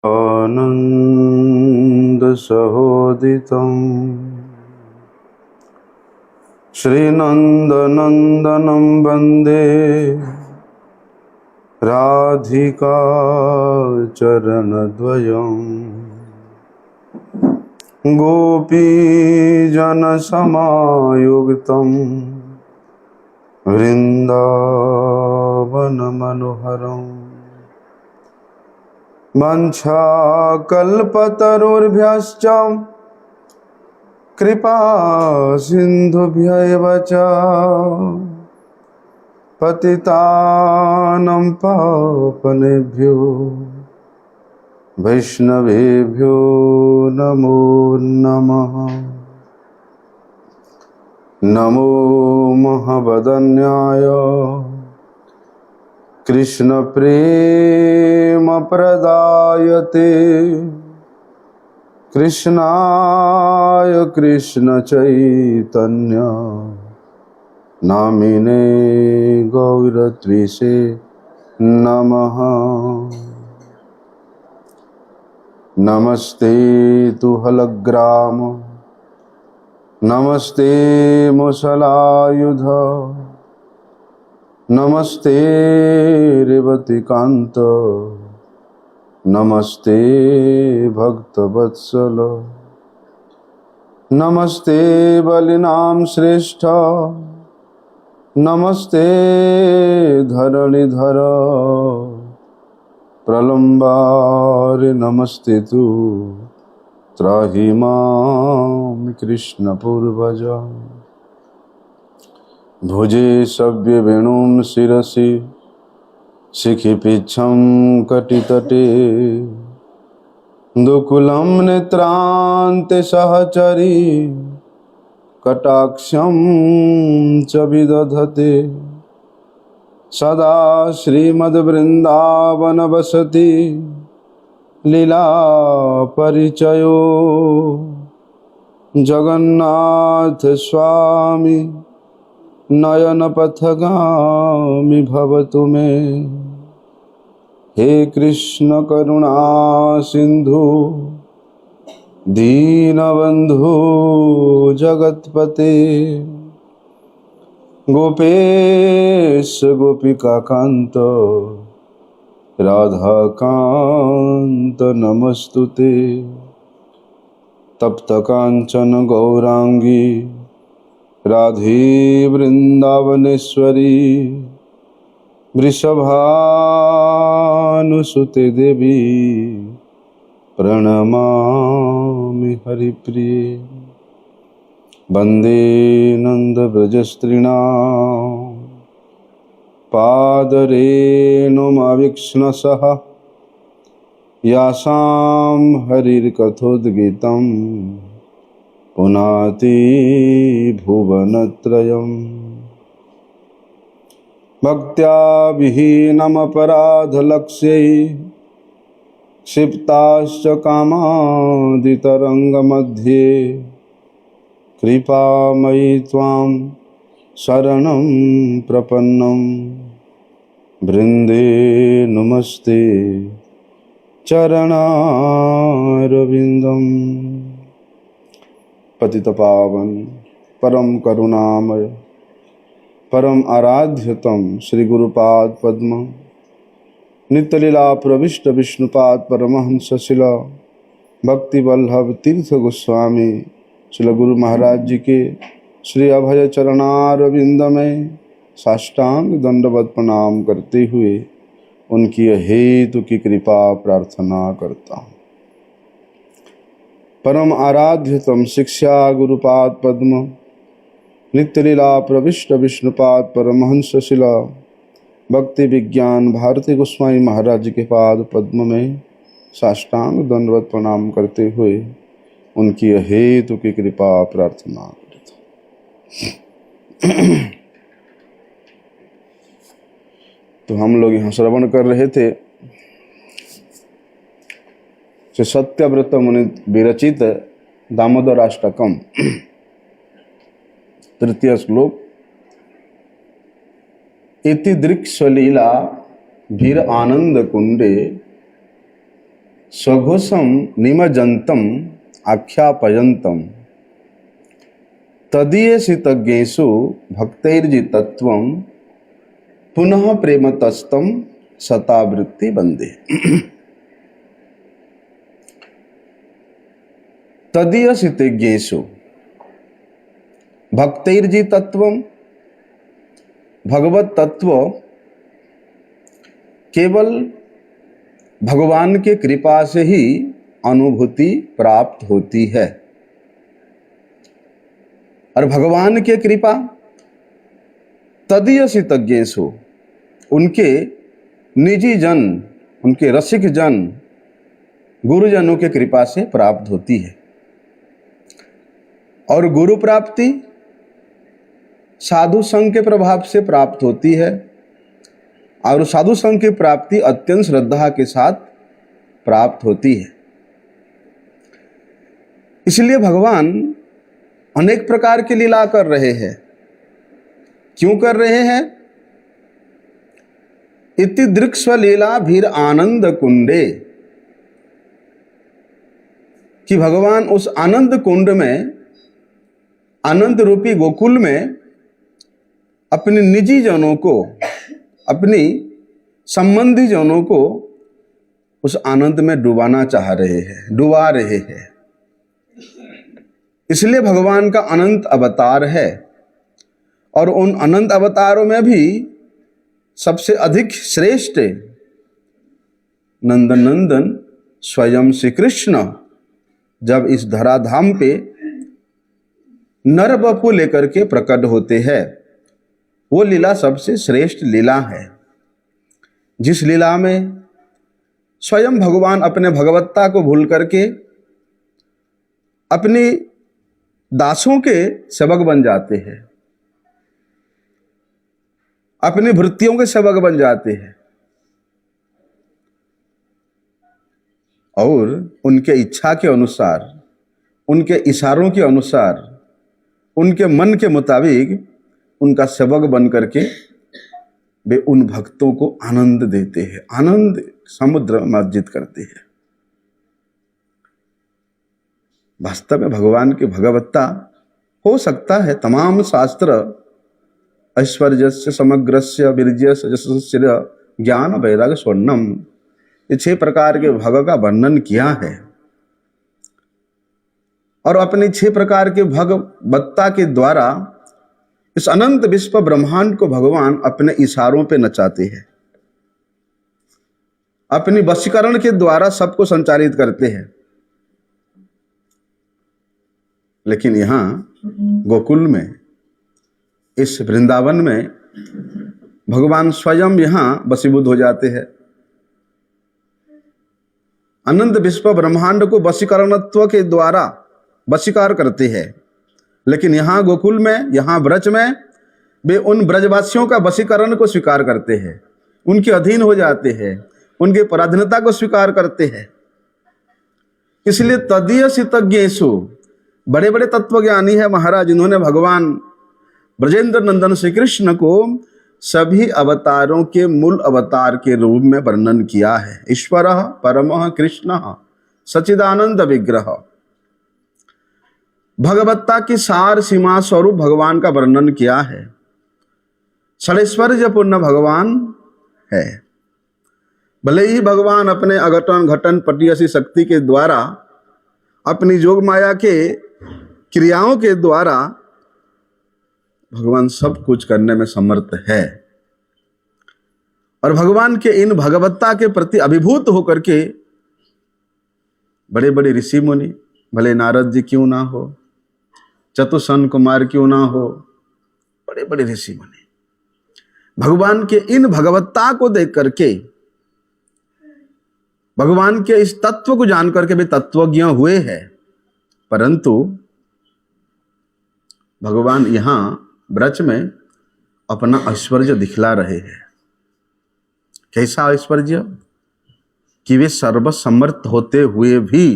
आनन्दसहोदितं श्रीनन्दनन्दनं वन्दे राधिका चरणद्वयं गोपीजनसमायुक्तं वृन्दावनमनोहरम् वाञ्छाकल्पतरुर्भ्यश्च कृपा सिन्धुभ्यैव च पतितानं पावनेभ्यो वैष्णवेभ्यो नमो नमः। नमो महावदन्याय कृष्ण प्रेम प्रदायते कृष्णाय कृष्ण चैतन्य नामिने गौरत्विषे नमः। नमस्ते तुहलग्राम नमस्ते मुसलायुध नमस्ते रेवतीकांत नमस्ते भक्तवत्सल नमस्ते बलिनाम श्रेष्ठ नमस्ते धरणीधर प्रलंबारे नमस्ते तु त्राहि मां कृष्ण पूर्वज। भुजे सव्य वेणुं शिरसि शिखिपृच्छं कटितटे दुकुलं नेत्रान्ते सहचरी कटाक्षं च विदधते सदा श्रीमद्वृन्दावनवसति लीला परिचयो जगन्नाथ स्वामी नयन पथगामी भवतु मे। हे कृष्ण करुणा सिंधु दीनबंधु जगतपते गोपेश गोपिका कांत राधा कांत नमस्तुते। तप्त कांचन गौरांगी राधे वृंदावनेश्वरी वृषभानुसुते देवी प्रणमामि हरिप्रिये। वंदे नन्दव्रजस्त्रीणां पादरेणुमावीक्ष्णसः यासां हरिर्कथोद्गीतं पुनाति भुवनत्रयम्। भक्त्या विहीनमपराधलक्ष्यै क्षिप्ताश्च कामादितरङ्गमध्ये कृपामयि त्वां शरणं प्रपन्नं वृन्दे नमस्ते चरणारविन्दम्। पतितपावन परम करुणामय परम आराध्यतम श्री गुरुपाद पद्म नित्यलीला प्रविष्ट विष्णुपाद परमहंस शिल भक्ति वल्लभ तीर्थ गोस्वामी शिल गुरु महाराज जी के श्री अभय चरणारविंद में साष्टांग दंडवत प्रणाम करते हुए उनकी हेतु की कृपा प्रार्थना करता हूँ। परम आराध्यतम शिक्षा गुरुपाद पद्म नित्यलीला प्रविष्ट विष्णुपाद परमहंस शिला भक्ति विज्ञान भारती गोस्वामी महाराज के पाद पद्म में साष्टांग दंडवत प्रणाम करते हुए उनकी हेतु की कृपा प्रार्थना करता। तो हम लोग यहाँ श्रवण कर रहे थे श्री सत्यव्रत मुनि विरचित दामोदराष्टकम तृतीय श्लोक। इति दृक् स्वलीला भीर आनंद कुंडे स्वघोषम निमजंतम आख्यापयंतम तदीयसितज्ञेषु भक्तैर्जितत्वं पुनः प्रेमतस्तम सतावृत्ति बंदे। तदीयसितज्ञेषु भक्तैर्जितत्वं, भगवत तत्व केवल भगवान के कृपा से ही अनुभूति प्राप्त होती है। और भगवान के कृपा तदीयसितज्ञेषु, उनके निजी जन, उनके रसिक जन, गुरुजनों के कृपा से प्राप्त होती है। और गुरु प्राप्ति साधु संघ के प्रभाव से प्राप्त होती है। और साधु संघ की प्राप्ति अत्यंत श्रद्धा के साथ प्राप्त होती है। इसलिए भगवान अनेक प्रकार की लीला कर रहे हैं। क्यों कर रहे हैं? इति दृक्स्वलीला भीर आनंद कुंडे, कि भगवान उस आनंद कुंड में, आनंद रूपी गोकुल में अपने निजी जनों को, अपनी संबंधी जनों को उस आनंद में डुबाना चाह रहे हैं, डुबा रहे हैं। इसलिए भगवान का अनंत अवतार है। और उन अनंत अवतारों में भी सबसे अधिक श्रेष्ठ नंदन नंदन स्वयं श्री कृष्ण जब इस धराधाम पे नर बपू लेकर के प्रकट होते हैं, वो लीला सबसे श्रेष्ठ लीला है। जिस लीला में स्वयं भगवान अपने भगवत्ता को भूल करके अपनी दासों के सेवक बन जाते हैं, अपनी वृत्तियों के सेवक बन जाते हैं और उनके इच्छा के अनुसार, उनके इशारों के अनुसार, उनके मन के मुताबिक उनका सेवक बन करके वे उन भक्तों को आनंद देते हैं, आनंद समुद्र में अर्जित करते हैं। वास्तव में भगवान की भगवत्ता हो सकता है तमाम शास्त्र ऐश्वर्यस्य समग्रस्य वीर्यस्य यशस्य ज्ञान वैराग्य स्वर्णम, ये 6 प्रकार के भग का वर्णन किया है। और अपनी 6 प्रकार के भगवत्ता के द्वारा इस अनंत विश्व ब्रह्मांड को भगवान अपने इशारों पे नचाते हैं, अपनी वशीकरण के द्वारा सबको संचालित करते हैं। लेकिन यहां गोकुल में, इस वृंदावन में भगवान स्वयं यहां वशीभूत हो जाते हैं। अनंत विश्व ब्रह्मांड को वशीकरणत्व के द्वारा वशीकार करते हैं। लेकिन यहाँ गोकुल में, यहाँ ब्रज में वे उन ब्रजवासियों का वशीकरण को स्वीकार करते हैं, उनके अधीन हो जाते हैं, उनके पराधीनता को स्वीकार करते हैं। इसलिए तदीयसितज्ञेषु, बड़े बड़े तत्वज्ञानी है महाराज, जिन्होंने भगवान ब्रजेंद्र नंदन श्री कृष्ण को सभी अवतारों के मूल अवतार के रूप में वर्णन किया है। ईश्वर परमः कृष्ण सच्चिदानंद विग्रह, भगवत्ता की सार सीमा स्वरूप भगवान का वर्णन किया है। षडैश्वर्य पूर्ण भगवान है। भले ही भगवान अपने अघटन घटन पटीयसी शक्ति के द्वारा, अपनी जोग माया के क्रियाओं के द्वारा भगवान सब कुछ करने में समर्थ है। और भगवान के इन भगवत्ता के प्रति अभिभूत होकर के बड़े बड़े ऋषि मुनि, भले नारद जी क्यों ना हो, चतुसन कुमार क्यों ना हो, बड़े बड़े ऋषि मुनि भगवान के इन भगवत्ता को देख करके, भगवान के इस तत्व को जान करके भी तत्वज्ञ हुए हैं। परंतु भगवान यहां ब्रज में अपना ऐश्वर्य दिखला रहे हैं। कैसा ऐश्वर्य? कि वे सर्वसमर्थ होते हुए भी,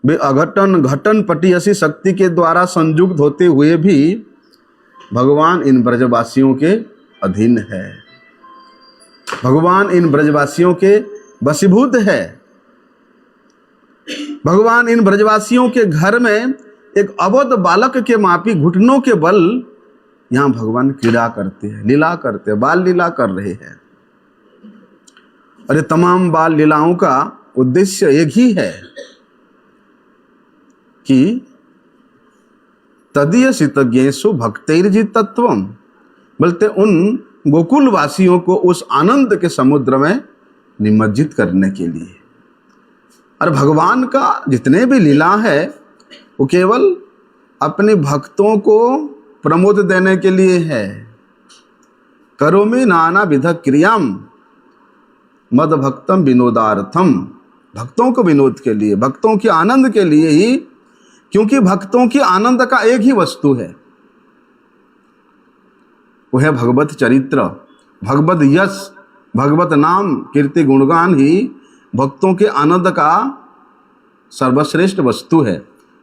वे अघटन घटन पटीयसी शक्ति के द्वारा संयुक्त होते हुए भी भगवान इन ब्रजवासियों के अधीन है, भगवान इन ब्रजवासियों के वशीभूत है। भगवान इन ब्रजवासियों के घर में एक अबोध बालक के मापी घुटनों के बल यहां भगवान क्रीड़ा करते हैं, लीला करते हैं, बाल लीला कर रहे हैं। और ये तमाम बाल लीलाओं का उद्देश्य एक ही है कि तदीयसितज्ञेषु भक्तैर्जितत्वम्, बोलते उन गोकुल वासियों को उस आनंद के समुद्र में निमज्जित करने के लिए। और भगवान का जितने भी लीला है वो केवल अपने भक्तों को प्रमोद देने के लिए है। करोमि नाना विध क्रियाम मद भक्तम विनोदार्थम, भक्तों को विनोद के लिए, भक्तों के आनंद के लिए ही, क्योंकि भक्तों की आनंद का एक ही वस्तु है, वो है भगवत चरित्र, भगवत यश, भगवत नाम कीर्ति गुणगान ही भक्तों के आनंद का सर्वश्रेष्ठ वस्तु है।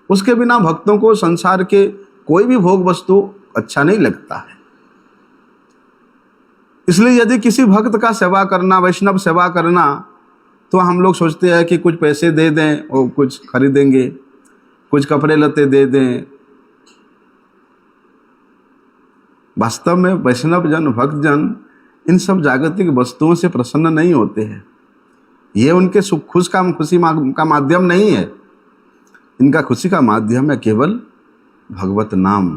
उसके बिना भक्तों को संसार के कोई भी भोग वस्तु अच्छा नहीं लगता है। इसलिए यदि किसी भक्त का सेवा करना, वैष्णव सेवा करना, तो हम लोग सोचते हैं कि कुछ पैसे दे दें और कुछ खरीदेंगे, कुछ कपड़े लत्ते दे दें। वास्तव में वैष्णव जन, भक्त जन इन सब जागतिक वस्तुओं से प्रसन्न नहीं होते हैं। ये उनके सुख खुशी का माध्यम नहीं है। इनका खुशी का माध्यम है केवल भगवत नाम,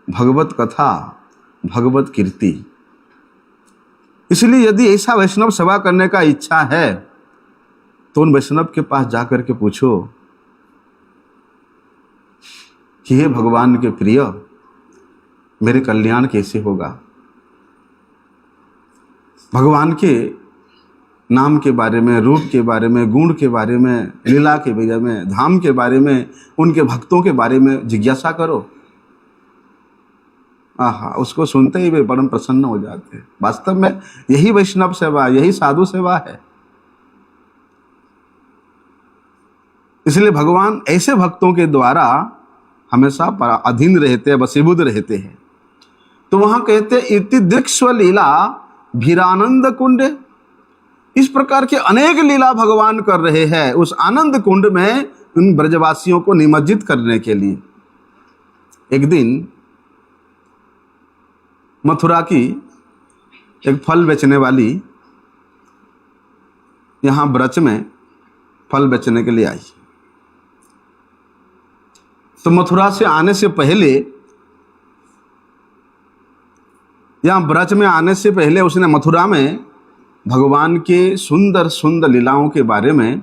भगवत कथा, भगवत कीर्ति। इसलिए यदि ऐसा वैष्णव सेवा करने का इच्छा है तो उन वैष्णव के पास जाकर के पूछो कि हे भगवान के प्रिय, मेरे कल्याण कैसे होगा। भगवान के नाम के बारे में, रूप के बारे में, गुण के बारे में, लीला के बारे में, धाम के बारे में, उनके भक्तों के बारे में जिज्ञासा करो। आहा, उसको सुनते ही वे परम प्रसन्न हो जाते हैं। वास्तव में यही वैष्णव सेवा, यही साधु सेवा है। इसलिए भगवान ऐसे भक्तों के द्वारा हमेशा अधीन रहते हैं, वशीभूत रहते हैं। तो वहां कहते हैं इति दृक्ष्व लीला भीरानंद कुंड। इस प्रकार के अनेक लीला भगवान कर रहे हैं उस आनंद कुंड में उन ब्रजवासियों को निमज्जित करने के लिए। एक दिन मथुरा की एक फल बेचने वाली यहां ब्रज में फल बेचने के लिए आई। तो मथुरा से आने से पहले, यहां ब्रज में आने से पहले उसने मथुरा में भगवान के सुंदर सुंदर लीलाओं के बारे में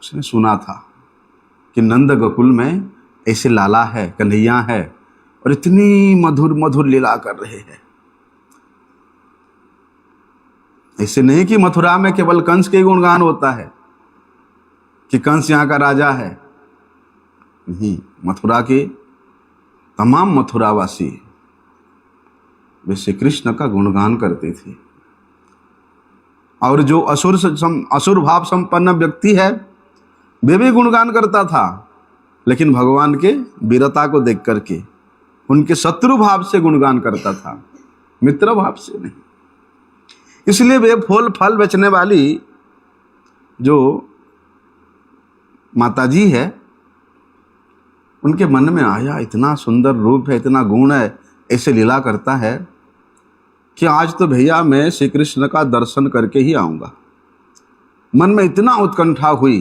उसने सुना था कि नंद गोकुल में ऐसे लाला है, कन्हैया है और इतनी मधुर मधुर लीला कर रहे हैं। ऐसे नहीं कि मथुरा में केवल कंस के गुणगान होता है कि कंस यहाँ का राजा है। नहीं, मथुरा के तमाम मथुरावासी वे श्री कृष्ण का गुणगान करते थे। और जो असुर भाव संपन्न व्यक्ति है वे भी गुणगान करता था, लेकिन भगवान के वीरता को देख करके उनके शत्रु भाव से गुणगान करता था, मित्र भाव से नहीं। इसलिए वे फल बेचने वाली जो माताजी है, उनके मन में आया इतना सुंदर रूप है, इतना गुण है, ऐसे लीला करता है कि आज तो भैया मैं श्री कृष्ण का दर्शन करके ही आऊंगा। मन में इतना उत्कंठा हुई,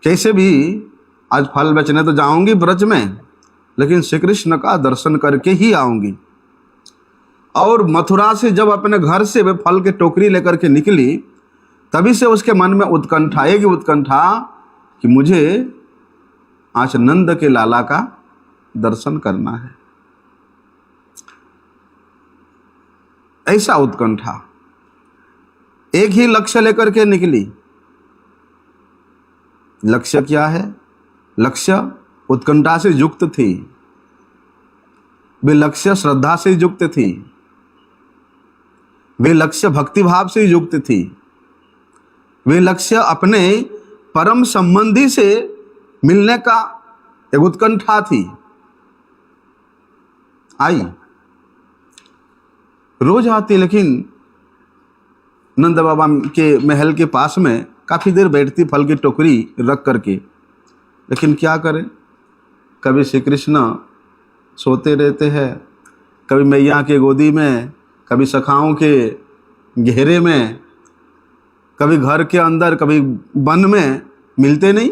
कैसे भी आज फल बेचने तो जाऊंगी ब्रज में, लेकिन श्री कृष्ण का दर्शन करके ही आऊंगी। और मथुरा से जब अपने घर से वे फल के टोकरी लेकर के निकली, तभी से उसके मन में उत्कंठा, एक उत्कंठा कि मुझे आज नंद के लाला का दर्शन करना है। ऐसा उत्कंठा, एक ही लक्ष्य लेकर के निकली। लक्ष्य क्या है? लक्ष्य उत्कंठा से युक्त थी, वे लक्ष्य श्रद्धा से युक्त थी, वे लक्ष्य भक्ति भाव से युक्त थी, वे लक्ष्य अपने परम संबंधी से मिलने का एक उत्कंठा थी। आई, रोज आती, लेकिन नंद बाबा के महल के पास में काफ़ी देर बैठती फल की टोकरी रख करके, लेकिन क्या करें, कभी श्री कृष्ण सोते रहते हैं, कभी मैया के गोदी में, कभी सखाओं के घेरे में, कभी घर के अंदर, कभी वन में, मिलते नहीं।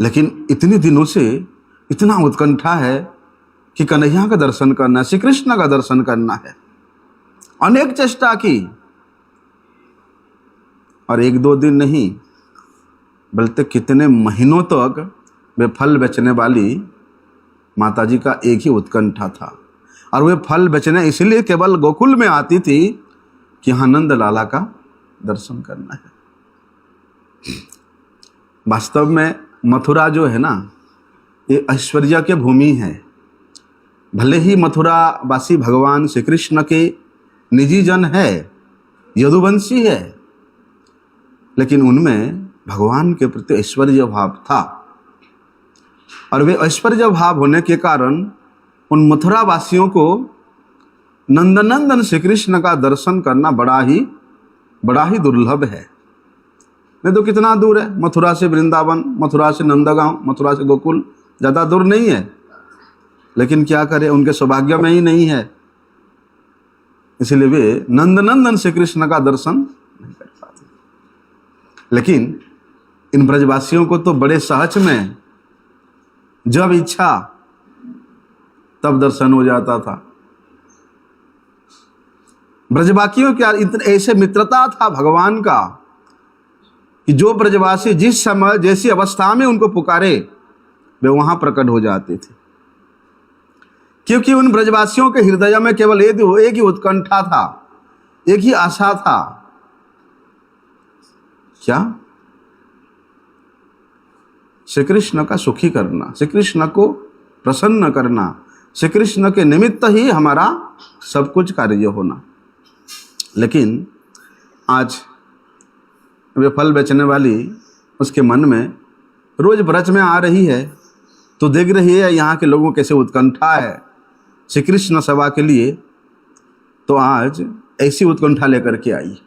लेकिन इतने दिनों से इतना उत्कंठा है कि कन्हैया का दर्शन करना है, श्री कृष्ण का दर्शन करना है। अनेक चेष्टा की, और एक दो दिन नहीं बल्कि कितने महीनों तक वे फल बेचने वाली माताजी का एक ही उत्कंठा था। और वे फल बेचने इसलिए केवल गोकुल में आती थी कि यहाँ नंद लाला का दर्शन करना है। वास्तव में मथुरा जो है ना, ये ऐश्वर्य के भूमि है। भले ही मथुरा वासी भगवान श्री कृष्ण के निजी जन है, यदुवंशी है, लेकिन उनमें भगवान के प्रति ऐश्वर्य भाव था। और वे ऐश्वर्य भाव होने के कारण उन मथुरा वासियों को नंदनंदन श्री कृष्ण का दर्शन करना बड़ा ही दुर्लभ है। नहीं तो कितना दूर है, मथुरा से वृंदावन, मथुरा से नंदगांव, मथुरा से गोकुल, ज़्यादा दूर नहीं है। लेकिन क्या करें, उनके सौभाग्य में ही नहीं है, इसलिए वे नंदनंदन श्री कृष्ण का दर्शन नहीं कर पाते। लेकिन इन ब्रजवासियों को तो बड़े सहज में जब इच्छा तब दर्शन हो जाता था। ब्रजवासियों के ऐसे मित्रता था भगवान का कि जो ब्रजवासी जिस समय जैसी अवस्था में उनको पुकारे वे वहां प्रकट हो जाते थे, क्योंकि उन ब्रजवासियों के हृदय में केवल एक ही उत्कंठा था, एक ही आशा था। क्या? श्री कृष्ण का सुखी करना, श्री कृष्ण को प्रसन्न करना, श्री कृष्ण के निमित्त ही हमारा सब कुछ कार्य होना। लेकिन आज वे फल बेचने वाली उसके मन में रोज ब्रज में आ रही है तो देख रही है यहाँ के लोगों कैसे उत्कंठा है श्री कृष्ण सेवा के लिए, तो आज ऐसी उत्कंठा लेकर के आई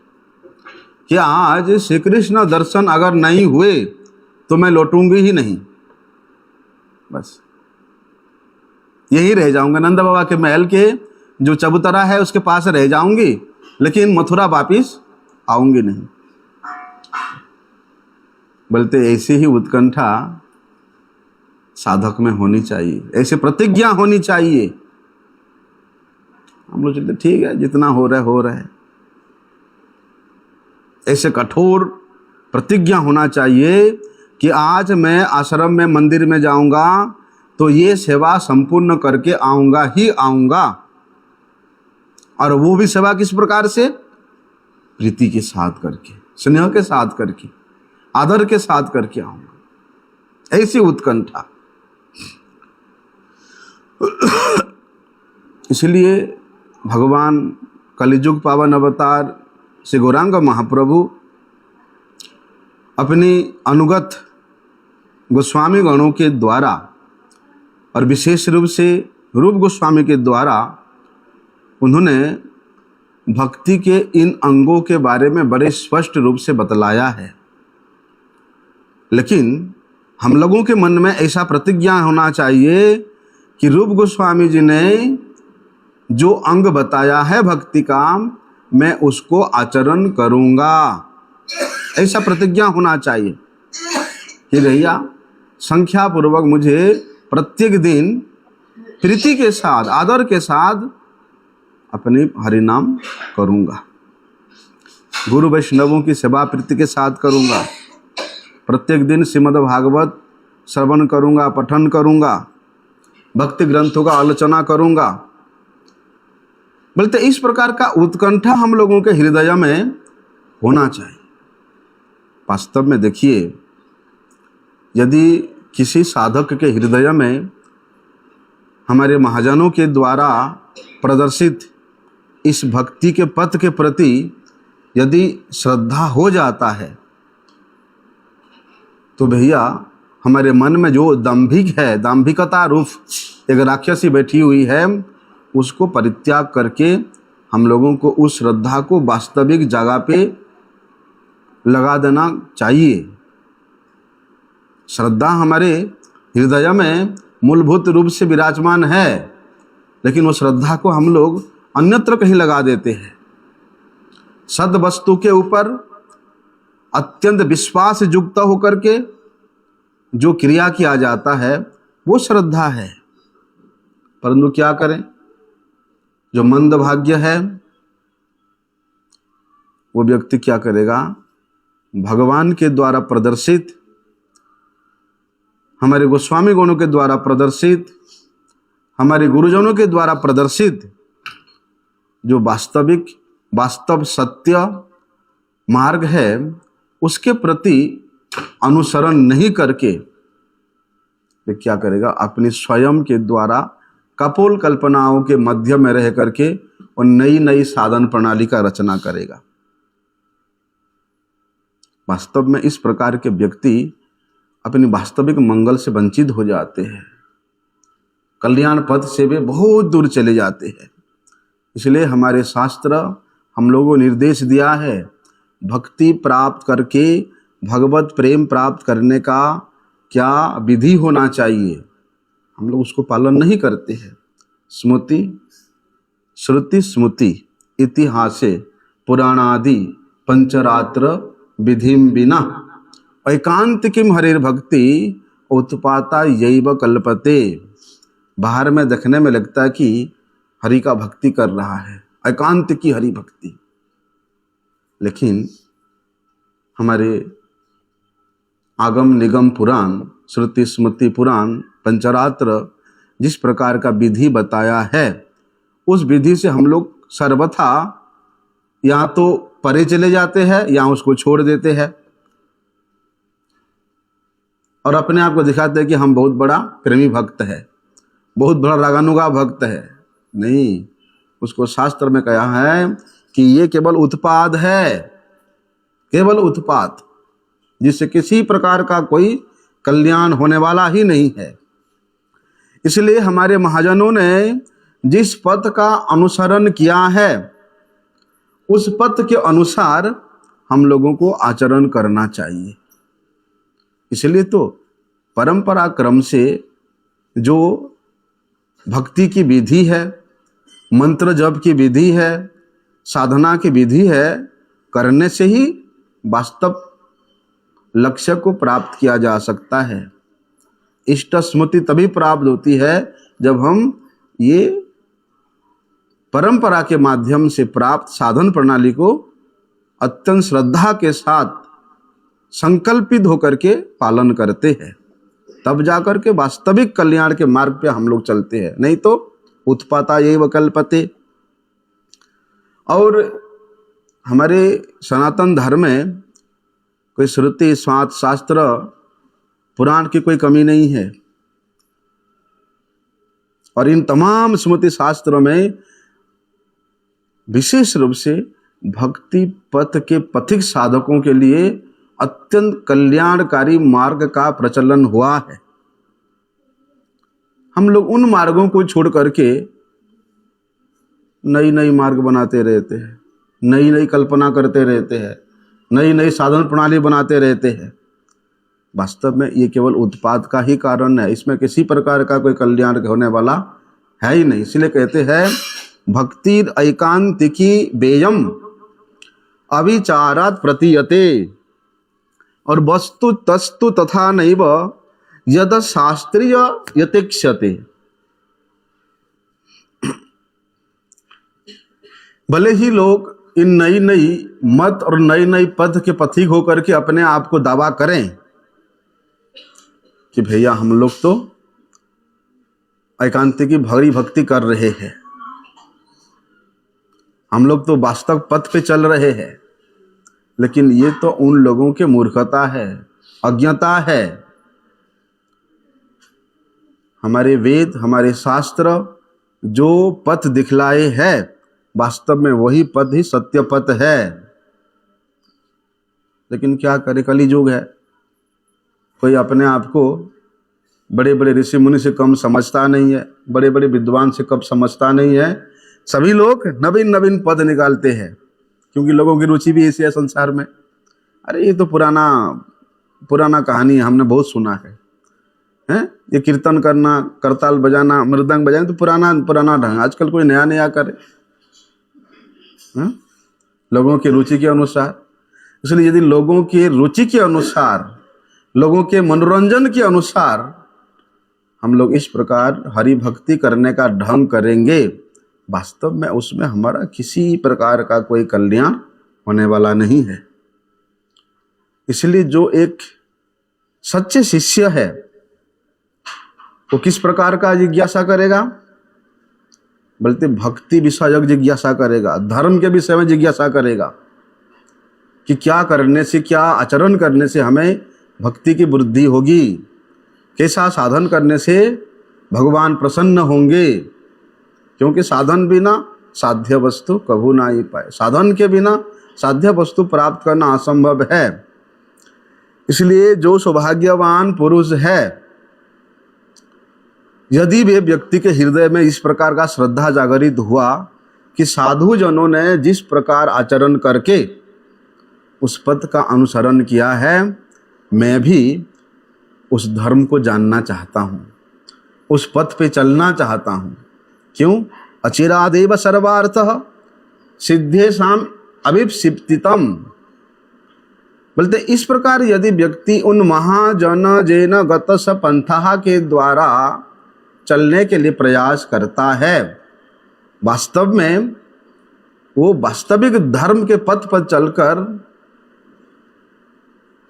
कि आज श्री कृष्ण दर्शन अगर नहीं हुए तो मैं लौटूंगी ही नहीं, बस यही रह जाऊंगा, नंद बाबा के महल के जो चबूतरा है उसके पास रह जाऊंगी, लेकिन मथुरा वापिस आऊंगी नहीं। बोलते ऐसी ही उत्कंठा साधक में होनी चाहिए, ऐसी प्रतिज्ञा होनी चाहिए। हम लोग चलते ठीक है, जितना हो रहा है, ऐसे कठोर प्रतिज्ञा होना चाहिए कि आज मैं आश्रम में मंदिर में जाऊंगा तो ये सेवा संपूर्ण करके आऊंगा ही आऊंगा। और वो भी सेवा किस प्रकार से? प्रीति के साथ करके, स्नेह के साथ करके, आदर के साथ करके आऊंगा, ऐसी उत्कंठा। इसलिए भगवान कलिजुग पावन अवतार श्री गौरांग महाप्रभु अपनी अनुगत गोस्वामी गणों के द्वारा और विशेष रूप से रूप गोस्वामी के द्वारा उन्होंने भक्ति के इन अंगों के बारे में बड़े स्पष्ट रूप से बतलाया है। लेकिन हम लोगों के मन में ऐसा प्रतिज्ञा होना चाहिए कि रूप गोस्वामी जी ने जो अंग बताया है भक्ति का, मैं उसको आचरण करूँगा, ऐसा प्रतिज्ञा होना चाहिए कि भैया संख्या पूर्वक मुझे प्रत्येक दिन प्रीति के साथ, आदर के साथ अपने हरिनाम करूँगा, गुरु वैष्णवों की सेवा प्रीति के साथ करूँगा, प्रत्येक दिन श्रीमद् भागवत श्रवण करूँगा, पठन करूँगा, भक्ति ग्रंथों का आलोचना करूँगा। बोलते इस प्रकार का उत्कंठा हम लोगों के हृदय में होना चाहिए। वास्तव में देखिए, यदि किसी साधक के हृदय में हमारे महाजनों के द्वारा प्रदर्शित इस भक्ति के पथ के प्रति यदि श्रद्धा हो जाता है तो भैया हमारे मन में जो दाम्भिक है, दाम्भिकता रूप एक राक्षसी बैठी हुई है, उसको परित्याग करके हम लोगों को उस श्रद्धा को वास्तविक जगह पे लगा देना चाहिए। श्रद्धा हमारे हृदय में मूलभूत रूप से विराजमान है, लेकिन वो श्रद्धा को हम लोग अन्यत्र कहीं लगा देते हैं। सद वस्तु के ऊपर अत्यंत विश्वास युक्त होकर के जो क्रिया किया जाता है वो श्रद्धा है। परंतु क्या करें, जो मंदभाग्य है वो व्यक्ति क्या करेगा, भगवान के द्वारा प्रदर्शित, हमारे गोस्वामी गणों के द्वारा प्रदर्शित, हमारे गुरुजनों के द्वारा प्रदर्शित जो वास्तव सत्य मार्ग है उसके प्रति अनुसरण नहीं करके ये क्या करेगा, अपनी स्वयं के द्वारा कपोल कल्पनाओं के मध्य में रह करके और नई नई साधन प्रणाली का रचना करेगा। वास्तव में इस प्रकार के व्यक्ति अपनी वास्तविक मंगल से वंचित हो जाते हैं, कल्याण पथ से वे बहुत दूर चले जाते हैं। इसलिए हमारे शास्त्र हम लोगों ने निर्देश दिया है, भक्ति प्राप्त करके भगवत प्रेम प्राप्त करने का क्या विधि होना चाहिए, हम लोग उसको पालन नहीं करते हैं। स्मृति श्रुति स्मृति इतिहासे पुराणादि पंचरात्र विधिम बिना एकांत किम हरिर भक्ति उत्पाता यैव कल्पते। बाहर में देखने में लगता है कि हरि का भक्ति कर रहा है, एकांत की हरि भक्ति, लेकिन हमारे आगम निगम पुराण, श्रुति स्मृति पुराण, पंचरात्र जिस प्रकार का विधि बताया है उस विधि से हम लोग सर्वथा या तो परे चले जाते हैं या उसको छोड़ देते हैं और अपने आप को दिखाते हैं कि हम बहुत बड़ा प्रेमी भक्त है, बहुत बड़ा रागानुगा भक्त है। नहीं, उसको शास्त्र में कहा है कि ये केवल उत्पाद है, केवल उत्पाद, जिससे किसी प्रकार का कोई कल्याण होने वाला ही नहीं है। इसलिए हमारे महाजनों ने जिस पथ का अनुसरण किया है उस पथ के अनुसार हम लोगों को आचरण करना चाहिए। इसलिए तो परंपरा क्रम से जो भक्ति की विधि है, मंत्र जप की विधि है, साधना की विधि है, करने से ही वास्तव लक्ष्य को प्राप्त किया जा सकता है। इष्ट स्मृति तभी प्राप्त होती है जब हम ये परंपरा के माध्यम से प्राप्त साधन प्रणाली को अत्यंत श्रद्धा के साथ संकल्पित होकर के पालन करते हैं, तब जाकर के वास्तविक कल्याण के मार्ग पे हम लोग चलते हैं। नहीं तो उत्पाता एव कल्पते। और हमारे सनातन धर्म में कोई श्रुति शास्त्र पुराण की कोई कमी नहीं है, और इन तमाम स्मृति शास्त्रों में विशेष रूप से भक्ति पथ के पथिक साधकों के लिए अत्यंत कल्याणकारी मार्ग का प्रचलन हुआ है। हम लोग उन मार्गों को छोड़ करके नई नई मार्ग बनाते रहते हैं, नई नई कल्पना करते रहते हैं, नई नई साधन प्रणाली बनाते रहते हैं। वास्तव में ये केवल उत्पाद का ही कारण है, इसमें किसी प्रकार का कोई कल्याण होने वाला है ही नहीं। इसलिए कहते हैं भक्तिर ऐकांतिकी बेयम अविचारात् प्रतीयते, और वस्तु तस्तु तथा नैव यद शास्त्रीय यतेक्ष्यते। भले ही लोग इन नई नई मत और नई नई पद के पथिक होकर के अपने आप को दावा करें कि भैया हम लोग तो एकांतिकी भरी भक्ति कर रहे हैं, हम लोग तो वास्तव पथ पे चल रहे हैं, लेकिन ये तो उन लोगों के मूर्खता है, अज्ञता है। हमारे वेद, हमारे शास्त्र जो पथ दिखलाए हैं वास्तव में वही पथ ही सत्य पथ है। लेकिन क्या करे, कली युग है, कोई अपने आप को बड़े बड़े ऋषि मुनि से कम समझता नहीं है, बड़े बड़े विद्वान से कम समझता नहीं है, सभी लोग नवीन नवीन पद निकालते हैं, क्योंकि लोगों की रुचि भी ऐसी है संसार में। अरे ये तो पुराना पुराना कहानी है, हमने बहुत सुना है, हैं? ये कीर्तन करना, करताल बजाना, मृदंग बजाना तो पुराना पुराना ढंग, आजकल कोई नया नया करे, हैं? लोगों की रुचि के अनुसार। इसलिए यदि लोगों की रुचि के अनुसार, लोगों के मनोरंजन के अनुसार हम लोग इस प्रकार हरि भक्ति करने का ढंग करेंगे, वास्तव में उसमें हमारा किसी प्रकार का कोई कल्याण होने वाला नहीं है। इसलिए जो एक सच्चे शिष्य है वो किस प्रकार का जिज्ञासा करेगा? बल्कि भक्ति विषयक जिज्ञासा करेगा, धर्म के विषय में जिज्ञासा करेगा कि क्या करने से, क्या आचरण करने से हमें भक्ति की वृद्धि होगी, कैसा साधन करने से भगवान प्रसन्न होंगे। क्योंकि साधन बिना साध्य वस्तु कभू ना ही पाए, साधन के बिना साध्य वस्तु प्राप्त करना असंभव है। इसलिए जो सौभाग्यवान पुरुष है, यदि वे व्यक्ति के हृदय में इस प्रकार का श्रद्धा जागृत हुआ कि साधु जनों ने जिस प्रकार आचरण करके उस पथ का अनुसरण किया है, मैं भी उस धर्म को जानना चाहता हूँ, उस पथ पे चलना चाहता हूँ। क्यों? अचिरादेव सर्वार्थः सिद्धेषाम् अभिप्सितम्। बोलते इस प्रकार यदि व्यक्ति उन महाजन जेन गत स पंथा के द्वारा चलने के लिए प्रयास करता है, वास्तव में वो वास्तविक धर्म के पथ पर चलकर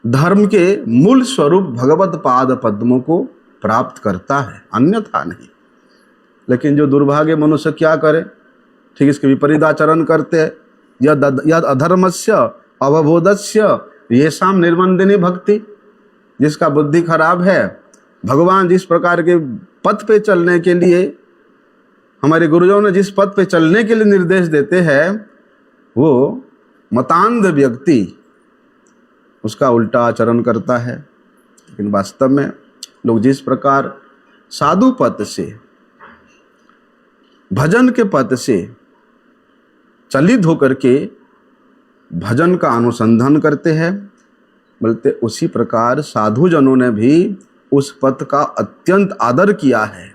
धर्म के मूल स्वरूप भगवत पाद पद्मों को प्राप्त करता है, अन्यथा नहीं। लेकिन जो दुर्भाग्य मनुष्य क्या करे, ठीक इसके विपरीत आचरण करते हैं। यद अधर्मस्य अवबोधस्य येषां निर्वंदिनी भक्ति, जिसका बुद्धि खराब है, भगवान जिस प्रकार के पथ पे चलने के लिए, हमारे गुरुजों ने जिस पथ पे चलने के लिए निर्देश देते हैं, वो मतांध व्यक्ति उसका उल्टा आचरण करता है। लेकिन वास्तव में लोग जिस प्रकार साधु पथ से, भजन के पथ से चलित होकर के भजन का अनुसंधान करते हैं, बोलते उसी प्रकार साधु जनों ने भी उस पथ का अत्यंत आदर किया है।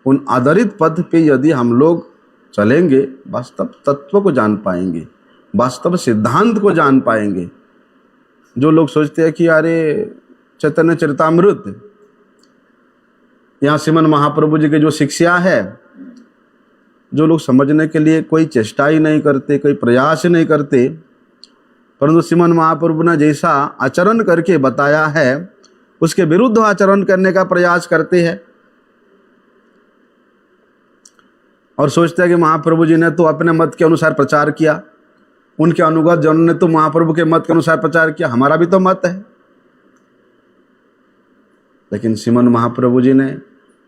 उन आदरित पथ पे यदि हम लोग चलेंगे, वास्तव तत्व को जान पाएंगे, वास्तव सिद्धांत को जान पाएंगे। जो लोग सोचते हैं कि अरे चैतन्य चरितामृत, यहाँ श्रीमन महाप्रभु जी की जो शिक्षा है, जो लोग समझने के लिए कोई चेष्टा ही नहीं करते, कोई प्रयास ही नहीं करते, परंतु श्रीमन महाप्रभु ने जैसा आचरण करके बताया है उसके विरुद्ध आचरण करने का प्रयास करते हैं और सोचते हैं कि महाप्रभु जी ने तो अपने मत के अनुसार प्रचार किया, उनके अनुगत जनों ने तो महाप्रभु के मत के अनुसार प्रचार किया, हमारा भी तो मत है। लेकिन श्रीमन महाप्रभु जी ने,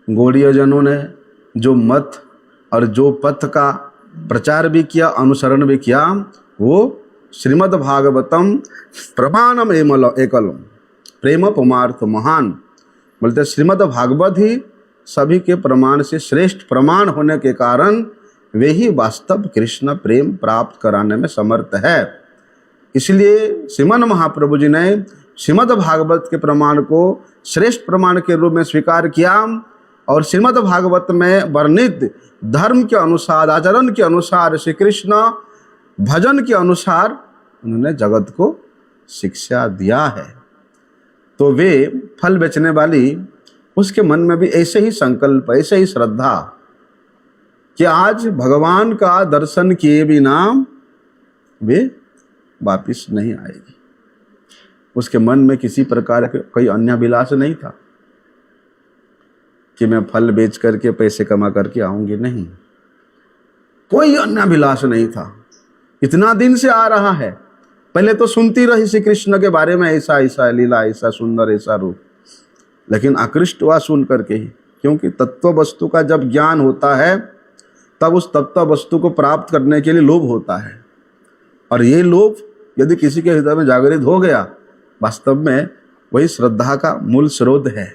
गौड़ीय जनों ने जो मत और जो पथ का प्रचार भी किया, अनुसरण भी किया, वो श्रीमद् भागवतम प्रमाणम एकलम प्रेम पुमार्थ महान। बोलते श्रीमद् भागवत ही सभी के प्रमाण से श्रेष्ठ प्रमाण होने के कारण वे ही वास्तव कृष्ण प्रेम प्राप्त कराने में समर्थ है। इसलिए श्रीमन महाप्रभु जी ने श्रीमद् भागवत के प्रमाण को श्रेष्ठ प्रमाण के रूप में स्वीकार किया और श्रीमद् भागवत में वर्णित धर्म के अनुसार, आचरण के अनुसार, श्री कृष्ण भजन के अनुसार उन्होंने जगत को शिक्षा दिया है। तो वे फल बेचने वाली, उसके मन में भी ऐसे ही संकल्प, ऐसे ही श्रद्धा कि आज भगवान का दर्शन किए बिना वे वापिस नहीं आएगी। उसके मन में किसी प्रकार का कोई अन्य अभिलाष नहीं था कि मैं फल बेच करके पैसे कमा करके आऊंगी, नहीं, कोई अन्य अभिलाष नहीं था। इतना दिन से आ रहा है, पहले तो सुनती रही श्री कृष्ण के बारे में, ऐसा ऐसा लीला, ऐसा सुंदर, ऐसा रूप, लेकिन आकृष्ट हुआ सुन करके ही। क्योंकि तत्व वस्तु का जब ज्ञान होता है तब उस तत्व वस्तु को प्राप्त करने के लिए लोभ होता है, और ये लोभ यदि किसी के हृदय में जागृत हो गया, वास्तव में वही श्रद्धा का मूल स्रोत है,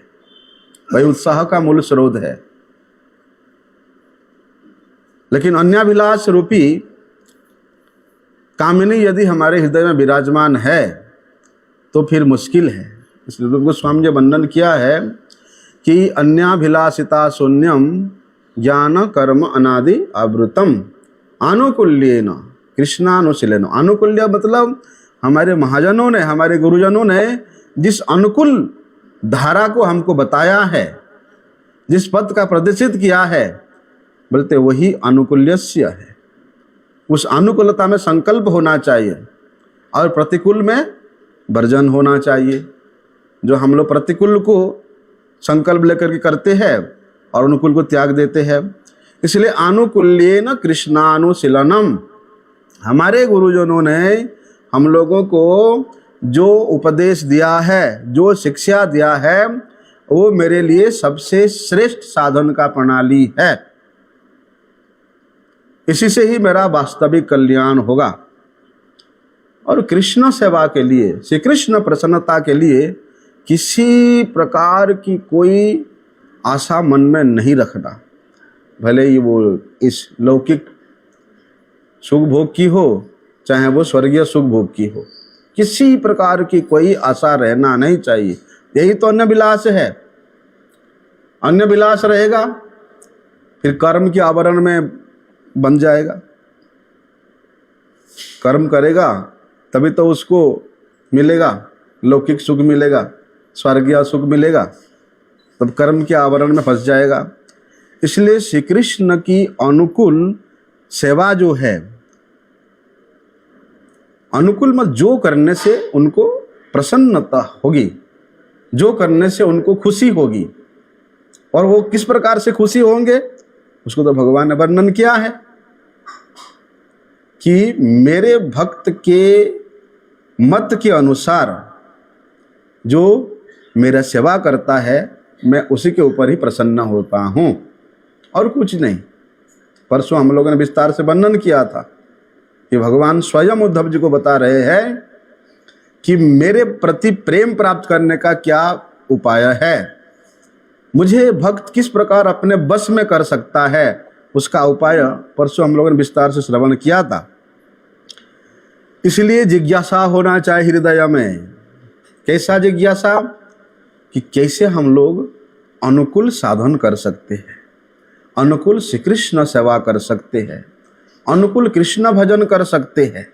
वही उत्साह का मूल स्रोत है। लेकिन अन्याभिलाष रूपी कामिनी यदि हमारे हृदय में विराजमान है तो फिर मुश्किल है। इसलिए रूप गोस्वामी जी वर्णन किया है कि अन्याभिलाषिता शून्यम ज्ञान कर्म अनादि आवृतम आनुकूल्येन कृष्णानुशीलेन। आनुकूल्य मतलब हमारे महाजनों ने, हमारे गुरुजनों ने जिस अनुकूल धारा को हमको बताया है, जिस पद का प्रदर्शित किया है, बोलते वही अनुकूल्यस्य है। उस अनुकूलता में संकल्प होना चाहिए और प्रतिकूल में वर्जन होना चाहिए। जो हम लोग प्रतिकूल को संकल्प लेकर के करते हैं और अनुकूल को त्याग देते हैं। इसलिए आनुकूल्येन कृष्णानुशीलनम, हमारे गुरुजनों ने हम लोगों को जो उपदेश दिया है, जो शिक्षा दिया है, वो मेरे लिए सबसे श्रेष्ठ साधन का प्रणाली है। इसी से ही मेरा वास्तविक कल्याण होगा। और कृष्ण सेवा के लिए, श्री कृष्ण प्रसन्नता के लिए किसी प्रकार की कोई आशा मन में नहीं रखना। भले ही वो इस लौकिक सुख भोग की हो, चाहे वो स्वर्गीय सुख भोग की हो, किसी प्रकार की कोई आशा रहना नहीं चाहिए। यही तो अन्य विलास है। अन्य विलास रहेगा फिर कर्म के आवरण में बन जाएगा। कर्म करेगा तभी तो उसको मिलेगा, लौकिक सुख मिलेगा, स्वर्गीय सुख मिलेगा, तब कर्म के आवरण में फंस जाएगा। इसलिए श्री कृष्ण की अनुकूल सेवा जो है, अनुकूल मत, जो करने से उनको प्रसन्नता होगी, जो करने से उनको खुशी होगी। और वो किस प्रकार से खुशी होंगे उसको तो भगवान ने वर्णन किया है कि मेरे भक्त के मत के अनुसार जो मेरा सेवा करता है, मैं उसी के ऊपर ही प्रसन्न होता हूँ और कुछ नहीं। परसों हम लोगों ने विस्तार से वर्णन किया था कि भगवान स्वयं उद्धव जी को बता रहे हैं कि मेरे प्रति प्रेम प्राप्त करने का क्या उपाय है, मुझे भक्त किस प्रकार अपने बस में कर सकता है, उसका उपाय परसों हम लोगों ने विस्तार से श्रवण किया था। इसलिए जिज्ञासा होना चाहिए हृदय में। कैसा जिज्ञासा? कि कैसे हम लोग अनुकूल साधन कर सकते हैं, अनुकूल श्री कृष्ण सेवा कर सकते हैं, अनुकूल कृष्ण भजन कर सकते हैं।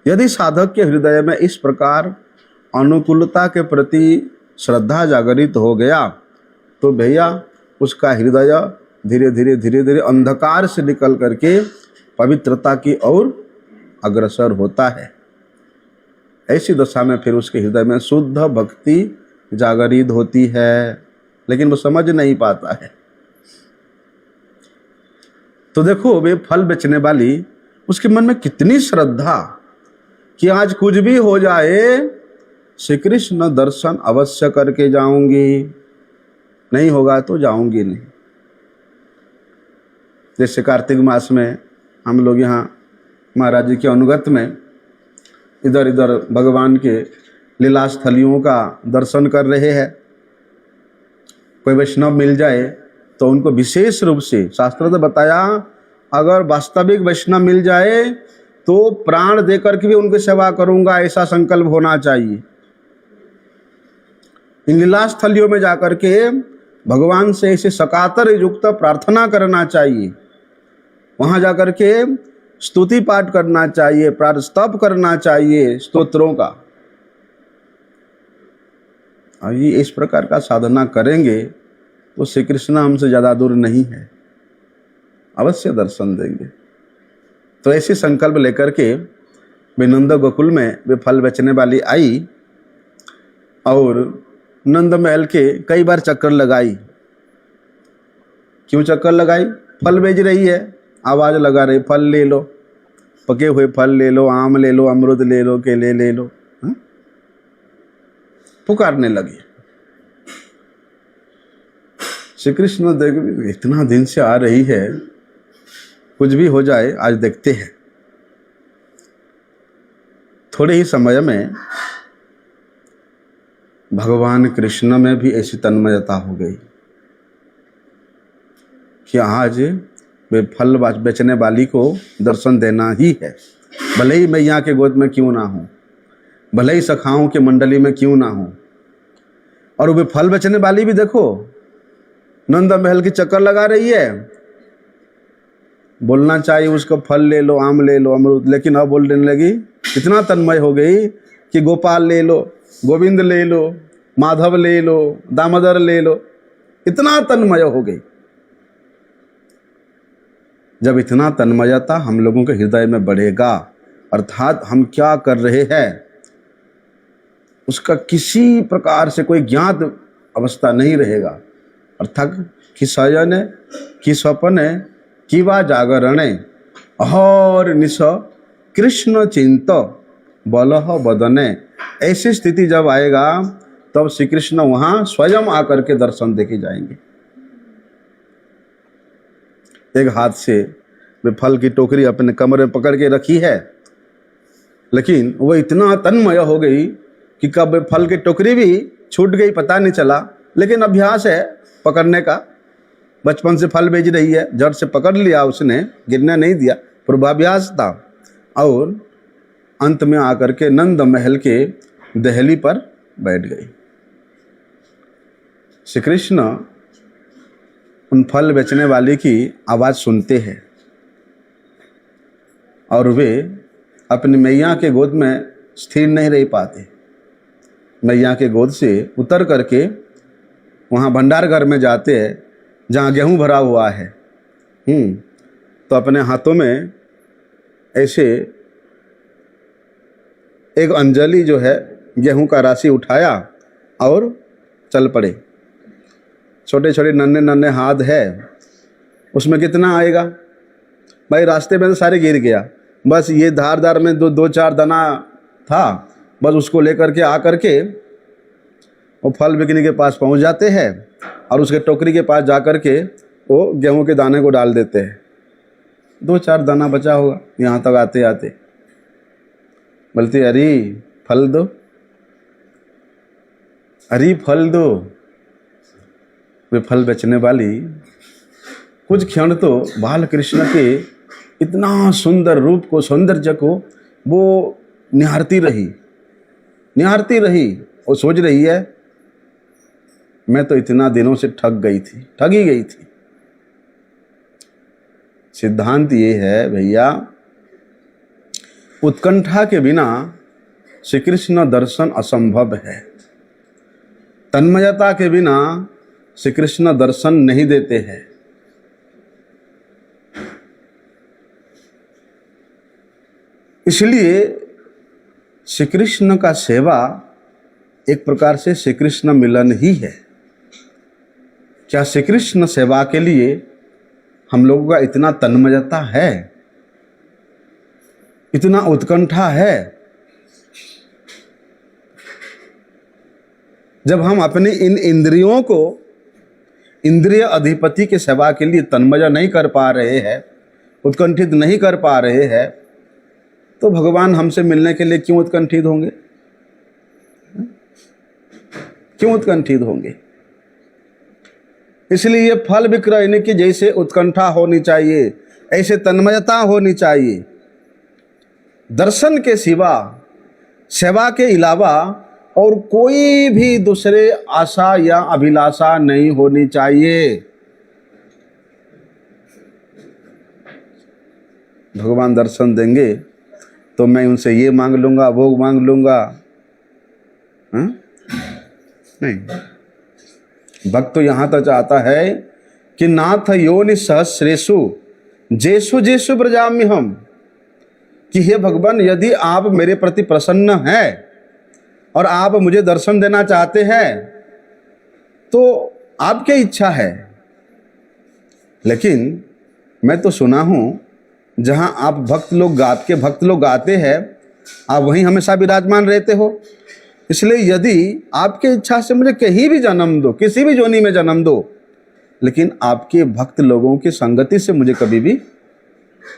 यदि साधक के हृदय में इस प्रकार अनुकूलता के प्रति श्रद्धा जागृत हो गया तो भैया उसका हृदय धीरे धीरे अंधकार से निकल करके पवित्रता की ओर अग्रसर होता है। ऐसी दशा में फिर उसके हृदय में शुद्ध भक्ति जागृत होती है, लेकिन वो समझ नहीं पाता है। तो देखो वे फल बेचने वाली, उसके मन में कितनी श्रद्धा कि आज कुछ भी हो जाए श्री कृष्ण दर्शन अवश्य करके जाऊंगी, नहीं होगा तो जाऊंगी नहीं। जैसे कार्तिक मास में हम लोग यहाँ महाराज जी के अनुगत में इधर इधर भगवान के लीला स्थलियों का दर्शन कर रहे हैं। कोई वैष्णव मिल जाए तो उनको विशेष रूप से शास्त्र ने बताया, अगर वास्तविक वैष्णव मिल जाए तो प्राण देकर के भी उनकी सेवा करूंगा, ऐसा संकल्प होना चाहिए। इन लीला स्थलियों में जाकर के भगवान से ऐसे सकातर युक्त प्रार्थना करना चाहिए। वहां जाकर के स्तुति पाठ करना चाहिए, प्रार्थस्तप करना चाहिए स्तोत्रों का। और ये इस प्रकार का साधना करेंगे तो श्री कृष्ण हमसे ज़्यादा दूर नहीं है, अवश्य दर्शन देंगे। तो ऐसे संकल्प लेकर के वे नंद गोकुल में वे फल बेचने वाली आई और नंद महल के कई बार चक्कर लगाई। क्यों चक्कर लगाई? फल बेच रही है, आवाज़ लगा रही, फल ले लो, पके हुए फल ले लो, आम ले लो, अमरूद ले लो, केले ले लो, पुकारने लगी। श्री कृष्ण देख इतना दिन से आ रही है, कुछ भी हो जाए आज देखते हैं। थोड़े ही समय में भगवान कृष्ण में भी ऐसी तन्मयता हो गई कि आज वे फल बेचने वाली को दर्शन देना ही है, भले ही मैया के गोद में क्यों ना हो, भले ही सखाओं के मंडली में क्यों ना हो। और वे फल बेचने वाली भी देखो नंद महल की चक्कर लगा रही है, बोलना चाहिए उसको फल ले लो, आम ले लो, अमरूद, लेकिन अब बोलने लगी, इतना तन्मय हो गई कि गोपाल ले लो, गोविंद ले लो, माधव ले लो, दामोदर ले लो, इतना तन्मय हो गई। जब इतना तन्मयता हम लोगों के हृदय में बढ़ेगा, अर्थात हम क्या कर रहे हैं उसका किसी प्रकार से कोई ज्ञात अवस्था नहीं रहेगा, अर्थात कि सयने कि स्वप्ने कि वा जागरणे अहर निश कृष्ण चिंत बलह बदने, ऐसी स्थिति जब आएगा तब श्री कृष्ण वहां स्वयं आकर के दर्शन देके जाएंगे। एक हाथ से वे फल की टोकरी अपने कमरे में पकड़ के रखी है, लेकिन वो इतना तन्मय हो गई कि कब फल की टोकरी भी छूट गई पता नहीं चला, लेकिन अभ्यास है पकड़ने का, बचपन से फल बेच रही है, जड़ से पकड़ लिया उसने, गिरने नहीं दिया, पूर्वाभ्यास था। और अंत में आकर के नंद महल के दहली पर बैठ गई। श्री कृष्ण उन फल बेचने वाले की आवाज़ सुनते हैं और वे अपनी मैया के गोद में स्थिर नहीं रह पाते। मैया के गोद से उतर करके वहाँ भंडार घर में जाते हैं जहाँ गेहूँ भरा हुआ है। तो अपने हाथों में ऐसे एक अंजलि जो है गेहूँ का राशि उठाया और चल पड़े। छोटे छोटे नन्हे नन्हे हाथ है, उसमें कितना आएगा भाई, रास्ते में तो सारे गिर गया, बस ये धार धार में दो चार दाना था, बस उसको लेकर के आकर के वो फल बिकने के पास पहुंच जाते हैं और उसके टोकरी के पास जाकर के वो गेहूं के दाने को डाल देते हैं। 2-4 दाना बचा होगा, यहाँ तक आते आते बोलते अरे फल दो, अरे फल दो। वे फल बेचने वाली कुछ क्षण तो बाल कृष्ण के इतना सुंदर रूप को, सौंदर्य को वो निहारती रही और सोच रही है मैं तो इतना दिनों से ठगी गई थी। सिद्धांत ये है भैया, उत्कंठा के बिना श्री कृष्ण दर्शन असंभव है, तन्मयता के बिना श्री कृष्ण दर्शन नहीं देते हैं। इसलिए श्री कृष्ण का सेवा एक प्रकार से श्री कृष्ण मिलन ही है। क्या श्री कृष्ण सेवा के लिए हम लोगों का इतना तन्मयता है, इतना उत्कंठा है? जब हम अपने इन इंद्रियों को इंद्रिय अधिपति के सेवा के लिए तन्मय नहीं कर पा रहे हैं, उत्कंठित नहीं कर पा रहे हैं, तो भगवान हमसे मिलने के लिए क्यों उत्कंठित होंगे? क्यों उत्कंठित होंगे? इसलिए फल विक्रय की जैसे उत्कंठा होनी चाहिए, ऐसे तन्मयता होनी चाहिए। दर्शन के सिवा, सेवा के अलावा और कोई भी दूसरे आशा या अभिलाषा नहीं होनी चाहिए। भगवान दर्शन देंगे तो मैं उनसे ये मांग लूंगा, भोग मांग लूंगा, नहीं। भक्त तो यहाँ तक चाहता है कि नाथ योनि सहस्रेषु जेसु जेसु ब्रजाम्य हम, कि हे भगवान यदि आप मेरे प्रति प्रसन्न हैं और आप मुझे दर्शन देना चाहते हैं तो आपकी इच्छा है। लेकिन मैं तो सुना हूँ जहाँ आप भक्त लोग गाते हैं, आप वहीं हमेशा विराजमान रहते हो। इसलिए यदि आपके इच्छा से मुझे कहीं भी जन्म दो, किसी भी जोनी में जन्म दो, लेकिन आपके भक्त लोगों की संगति से मुझे कभी भी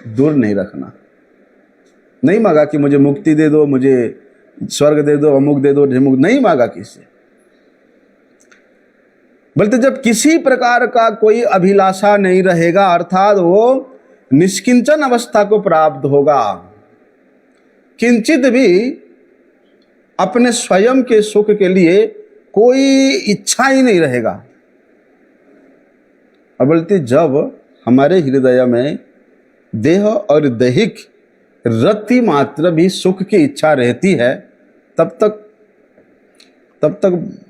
दूर नहीं रखना। नहीं मांगा कि मुझे मुक्ति दे दो, मुझे स्वर्ग दे दो, अमुक दे दो, ढिमुक, नहीं मांगा किसी। बोलते जब किसी प्रकार का कोई अभिलाषा नहीं रहेगा, अर्थात वो निष्किंचन अवस्था को प्राप्त होगा, किंचित भी अपने स्वयं के सुख के लिए कोई इच्छा ही नहीं रहेगा। और बोलते जब हमारे हृदय में देह और दैहिक रति मात्र भी सुख की इच्छा रहती है, तब तक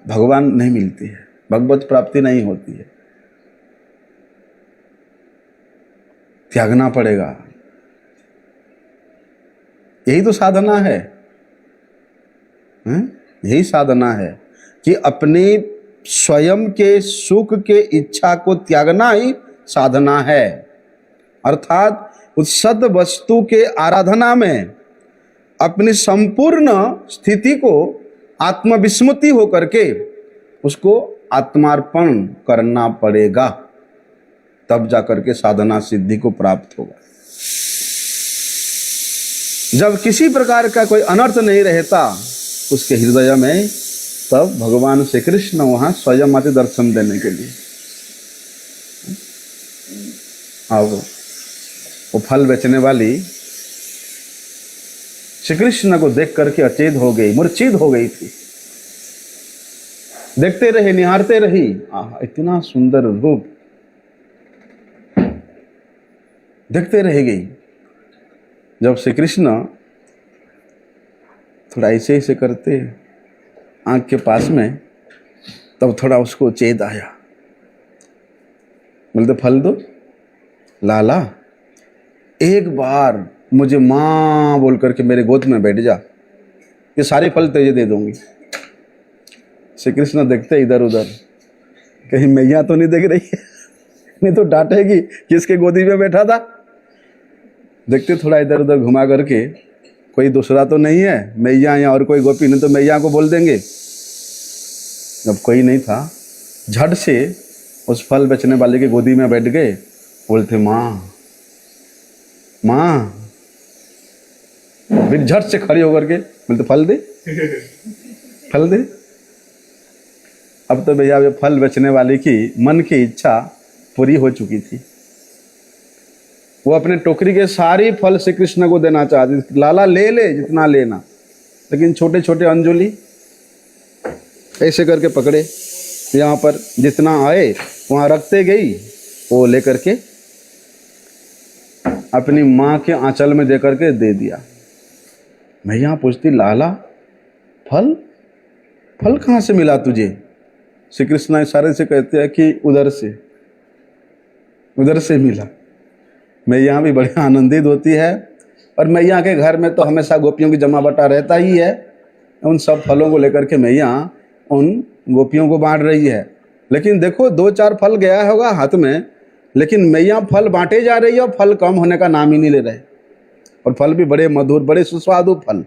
भगवान नहीं मिलती है, भगवत प्राप्ति नहीं होती है। त्यागना पड़ेगा, यही तो साधना है। यही साधना है कि अपने स्वयं के सुख के इच्छा को त्यागना ही साधना है। अर्थात उस सद वस्तु के आराधना में अपनी संपूर्ण स्थिति को आत्मविस्मृति होकर के उसको आत्मार्पण करना पड़ेगा, तब जाकर के साधना सिद्धि को प्राप्त होगा। जब किसी प्रकार का कोई अनर्थ नहीं रहता उसके हृदय में, तब भगवान श्री कृष्ण वहां स्वयं आते दर्शन देने के लिए। अब वो फल बेचने वाली श्री कृष्ण को देख करके अचेत हो गई, मूर्छित हो गई थी। देखते रहे, निहारते रही, इतना सुंदर रूप देखते रह गई। जब श्री कृष्ण थोड़ा ऐसे ऐसे करते आंख के पास में, तब थोड़ा उसको चेत आया। बोलते फल दो लाला, एक बार मुझे माँ बोल करके मेरे गोद में बैठ जा, ये सारे फल तुझे दे दूंगी। श्री कृष्ण देखते इधर उधर, कहीं मैया तो नहीं देख रही है, नहीं तो डांटेगी किसके गोदी में बैठा था। देखते थोड़ा इधर उधर घुमा करके, कोई दूसरा तो नहीं है, मैया या और कोई गोपी, नहीं तो मैया को बोल देंगे। जब कोई नहीं था, झट से उस फल बेचने वाले की गोदी में बैठ गए। बोलते माँ माँ, फिर झट से खड़ी होकर के बोलते फल दे फल दे। अब तो भैया वे फल बेचने वाले की मन की इच्छा पूरी हो चुकी थी। वो अपने टोकरी के सारे फल श्री कृष्ण को देना चाहती, लाला ले ले जितना लेना, लेकिन छोटे छोटे अंजुली ऐसे करके पकड़े, यहाँ पर जितना आए वहाँ रखते गई, वो लेकर के अपनी माँ के आंचल में दे करके दे दिया। मैं यहाँ पूछती, लाला फल फल कहाँ से मिला तुझे? श्री कृष्ण इशारे से कहते हैं कि उधर से मिला। मैया भी बड़ी आनंदित होती है, और मैया के घर में तो हमेशा गोपियों की जमा बटा रहता ही है। उन सब फलों को लेकर के मैया उन गोपियों को बांट रही है। लेकिन देखो 2-4 फल गया होगा हाथ में, लेकिन मैया फल बांटे जा रही है और फल कम होने का नाम ही नहीं ले रहे, और फल भी बड़े मधुर, बड़े सुस्वादु फल।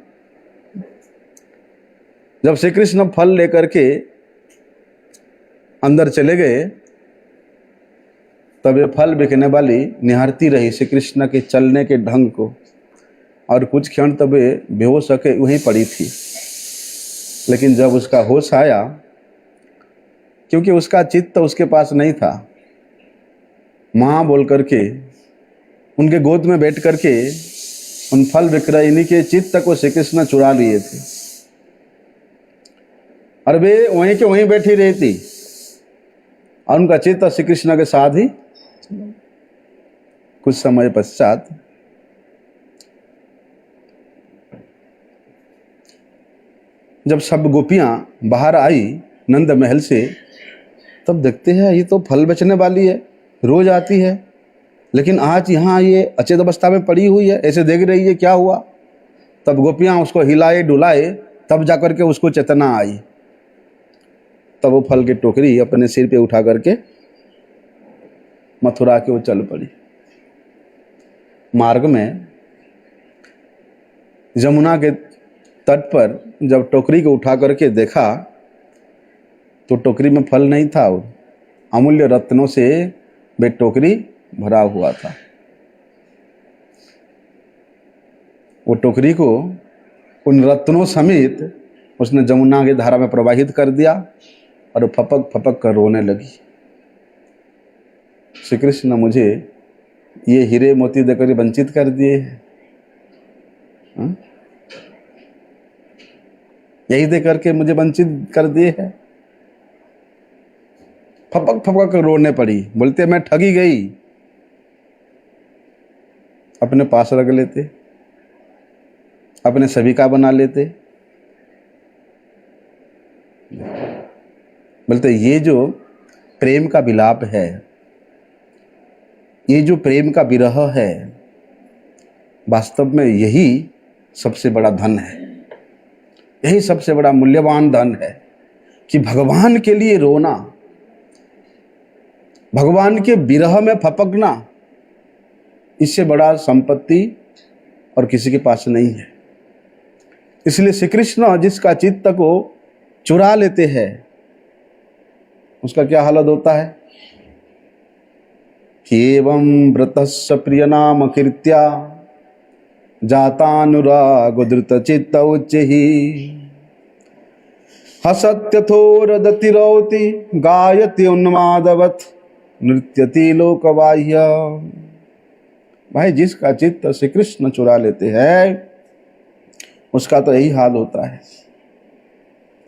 जब श्री कृष्ण फल लेकर के अंदर चले गए, तब ये फल बिकने वाली निहारती रही श्री कृष्ण के चलने के ढंग को, और कुछ क्षण तब बेहोश होकर वहीं पड़ी थी। लेकिन जब उसका होश आया, क्योंकि उसका चित्त उसके पास नहीं था, माँ बोल करके उनके गोद में बैठ करके उन फल विक्रयिनी के चित्त को श्री कृष्ण चुरा लिए थे, और वे वहीं के वहीं बैठी रही थी, और उनका चित्त श्री कृष्ण के साथ ही। कुछ समय पश्चात जब सब गोपियां बाहर आई नंद महल से, तब देखते हैं ये तो फल बेचने वाली है, रोज आती है, लेकिन आज यहाँ ये अचेत अवस्था में पड़ी हुई है, ऐसे देख रही है क्या हुआ। तब गोपियां उसको हिलाए डुलाए, तब जाकर के उसको चेतना आई। तब वो फल की टोकरी अपने सिर पे उठा करके मथुरा के वो चल पड़ी। मार्ग में यमुना के तट पर जब टोकरी को उठा करके देखा, तो टोकरी में फल नहीं था, अमूल्य रत्नों से वे टोकरी भरा हुआ था। वो टोकरी को उन रत्नों समेत उसने यमुना की धारा में प्रवाहित कर दिया, और फपक फपक कर रोने लगी। श्री कृष्ण मुझे ये हीरे मोती देकर वंचित कर दिए हैं, यही दे करके मुझे वंचित कर दिए हैं। फपक फपक कर रोने पड़ी। बोलते मैं ठगी गई, अपने पास रख लेते, अपने सभी का बना लेते। बोलते ये जो प्रेम का विलाप है, ये जो प्रेम का विरह है, वास्तव में यही सबसे बड़ा धन है, यही सबसे बड़ा मूल्यवान धन है कि भगवान के लिए रोना, भगवान के विरह में फपकना, इससे बड़ा संपत्ति और किसी के पास नहीं है। इसलिए श्री कृष्ण जिसका चित्त को चुरा लेते हैं, उसका क्या हालत होता है कि एवं व्रतस्य प्रिय नाम कीर्त्या जातानुराग धृत चित्त उच्चहि हसत्यथोरदतिरौति गायति उन्मादवत नृत्यति लोकबाह्य। भाई जिसका चित्त श्री कृष्ण चुरा लेते हैं, उसका तो यही हाल होता है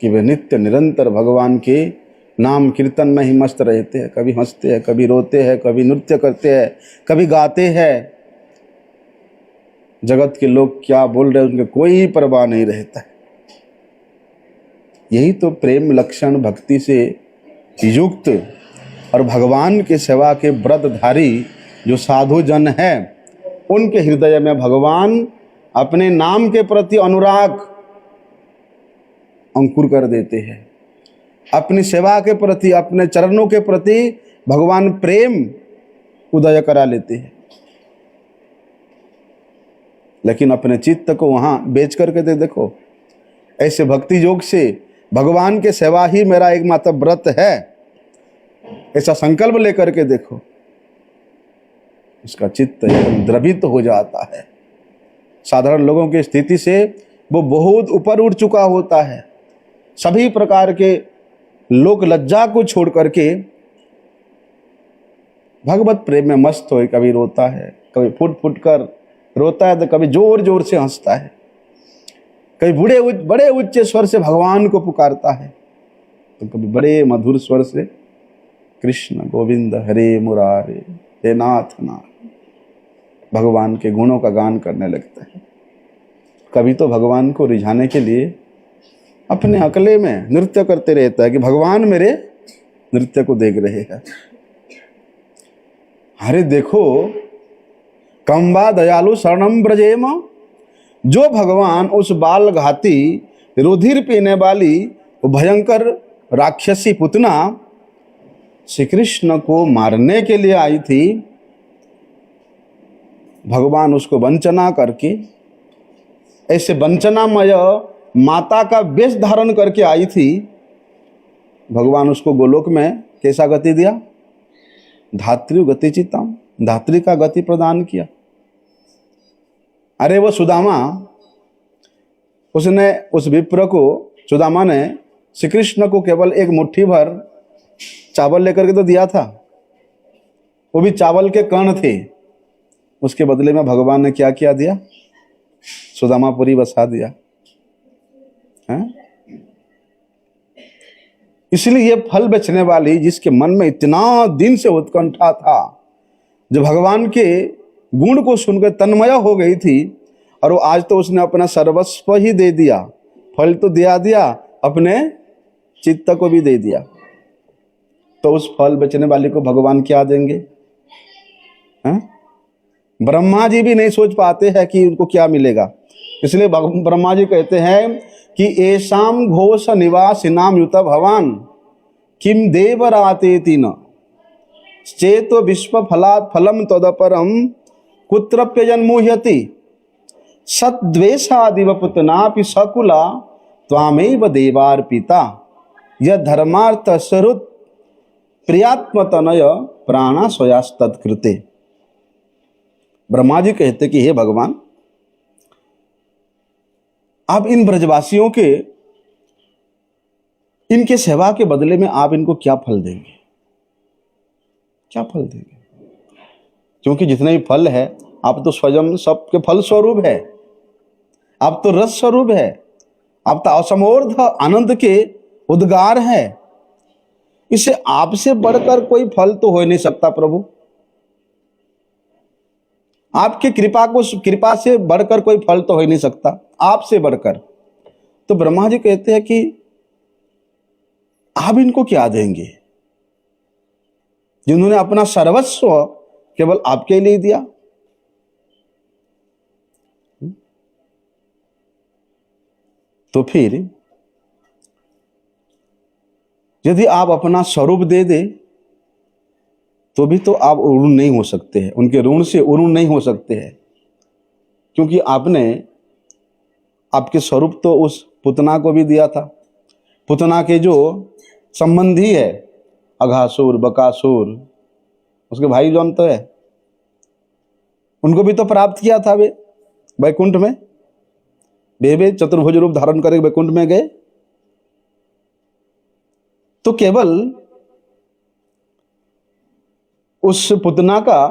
कि वे नित्य निरंतर भगवान के नाम कीर्तन में ही मस्त रहते हैं। कभी हंसते हैं, कभी रोते हैं, कभी नृत्य करते हैं, कभी गाते हैं। जगत के लोग क्या बोल रहे हैं उनके कोई परवाह नहीं रहता है। यही तो प्रेम लक्षण भक्ति से युक्त और भगवान के सेवा के व्रतधारी जो साधु जन हैं, उनके हृदय में भगवान अपने नाम के प्रति अनुराग अंकुर कर देते हैं। अपनी सेवा के प्रति, अपने चरणों के प्रति भगवान प्रेम उदय करा लेते हैं। लेकिन अपने चित्त को वहां बेच करके देखो, ऐसे भक्ति योग से भगवान के सेवा ही मेरा एकमात्र व्रत है, ऐसा संकल्प लेकर के देखो, उसका चित्त एकदम द्रवित हो जाता है। साधारण लोगों की स्थिति से वो बहुत ऊपर उठ चुका होता है। सभी प्रकार के लोक लज्जा को छोड़ करके भगवत प्रेम में मस्त हो। कभी रोता है, कभी फुट फुट कर रोता है, तो कभी जोर जोर से हंसता है, कभी बड़े उच्च स्वर से भगवान को पुकारता है, तो कभी बड़े मधुर स्वर से कृष्ण गोविंद हरे मुरारे हे नाथ नाथ भगवान के गुणों का गान करने लगता है। कभी तो भगवान को रिझाने के लिए अपने अकेले में नृत्य करते रहता है कि भगवान मेरे नृत्य को देख रहे हैं। अरे देखो, कम्बा दयालु शरणम ब्रजेम, जो भगवान उस बाल घाती रुधिर पीने वाली भयंकर राक्षसी पुतना श्री कृष्ण को मारने के लिए आई थी, भगवान उसको वंचना करके, ऐसे वंचनामय माता का वेश धारण करके आई थी, भगवान उसको गोलोक में कैसा गति दिया? धात्री गति चित्तम, धात्री का गति प्रदान किया। अरे वो सुदामा, उसने उस विप्र को, सुदामा ने श्री कृष्ण को केवल एक मुट्ठी भर चावल लेकर के तो दिया था, वो भी चावल के कण थे। उसके बदले में भगवान ने क्या किया दिया? सुदामापुरी बसा दिया है? इसलिए ये फल बेचने वाली, जिसके मन में इतना दिन से उत्कंठा था, जो भगवान के गुण को सुनकर तन्मय हो गई थी, और वो आज तो उसने अपना सर्वस्व ही दे दिया। फल तो दिया, अपने चित्त को भी दे दिया। तो उस फल बेचने वाले को भगवान क्या देंगे? ब्रह्मा जी भी नहीं सोच पाते हैं कि उनको क्या मिलेगा। इसलिए ब्रह्मा जी कहते हैं कि एसाम घोष निवासिनाम युत भवान किम देवरातेति न चेतो विश्व फलात् फलम तदपरम कुत्रप्य जन्मुह्यति सद्वेषादिव पुतनापि सकुला त्वामेव देवार्पिता यह धर्मार्थ स्वरुत प्रियात्मतनय प्राणा स्वयास्तत्कृते। ब्रह्मा जी कहते कि हे भगवान, आप इन ब्रजवासियों के इनके सेवा के बदले में आप इनको क्या फल देंगे? क्या फल देंगे? क्योंकि जितने भी फल है, आप तो स्वयं सबके फल स्वरूप है, आप तो रस स्वरूप है, आप तो असमोर्ध आनंद के उद्गार है। इसे आपसे बढ़कर कोई फल तो हो ही नहीं सकता प्रभु। आपकी कृपा से बढ़कर कोई फल तो हो ही नहीं सकता, आपसे बढ़कर। तो ब्रह्मा जी कहते हैं कि आप इनको क्या देंगे, जिन्होंने अपना सर्वस्व केवल आपके लिए दिया। तो फिर यदि आप अपना स्वरूप दे दे तो भी तो आप ऋण नहीं हो सकते हैं, उनके ऋण से ऋण नहीं हो सकते हैं, क्योंकि आपने आपके स्वरूप तो उस पुतना को भी दिया था। पुतना के जो संबंधी है अघासुर, बकासुर, उसके भाई जौन तो है, उनको भी तो प्राप्त किया था वे वैकुंठ में। वे चतुर्भुज रूप धारण करके वैकुंठ में गए। तो केवल उस पुतना का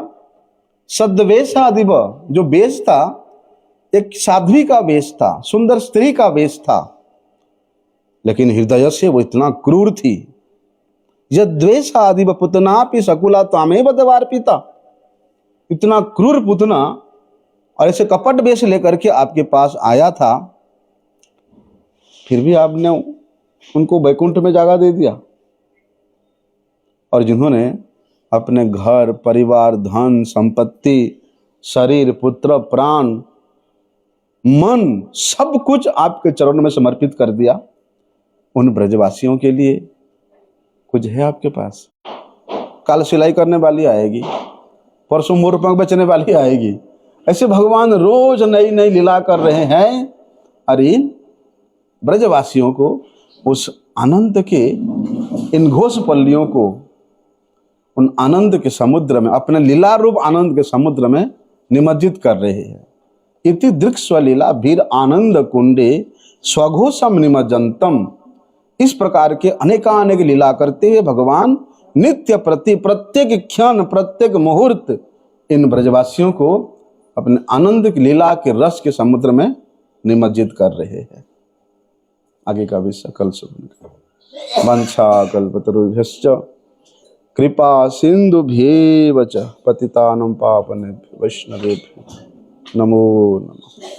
सद्वेश आदि जो वेश था, एक साध्वी का वेश था, सुंदर स्त्री का वेश था, लेकिन हृदय से वो इतना क्रूर थी। यद्वेष आदि पुतना पी सकुला तामे बदवार पिता, इतना क्रूर पुतना, और ऐसे कपट वेश लेकर के आपके पास आया था, फिर भी आपने उनको वैकुंठ में जगह दे दिया। और जिन्होंने अपने घर, परिवार, धन, संपत्ति, शरीर, पुत्र, प्राण, मन, सब कुछ आपके चरणों में समर्पित कर दिया, उन ब्रजवासियों के लिए कुछ है आपके पास? कल सिलाई करने वाली आएगी, परसों मोरपंख बेचने वाली आएगी। ऐसे भगवान रोज नई नई लीला कर रहे हैं। अरे ब्रजवासियों को उस आनंद के, इन घोष पल्लियों को उन आनंद के समुद्र में, अपने लीला रूप आनंद के समुद्र में निमज्जित कर रहे हैं। इति दृक् स्वलीला भीर आनंद कुंडे स्वघोषम निमज्जनतम। इस प्रकार के अनेकानेक लीला करते हुए भगवान नित्य प्रति प्रत्येक क्षण, प्रत्येक मुहूर्त इन ब्रजवासियों को अपने आनंद की लीला के रस के समुद्र में निमज्जित कर रहे हैं। आगे का भी सकल सुन वंशा कल्पतरुभ्यश्च कृपा सिंधुभ्येव च पतितानं पावनेभ्यो वैष्णवेभ्यो नमो नमः।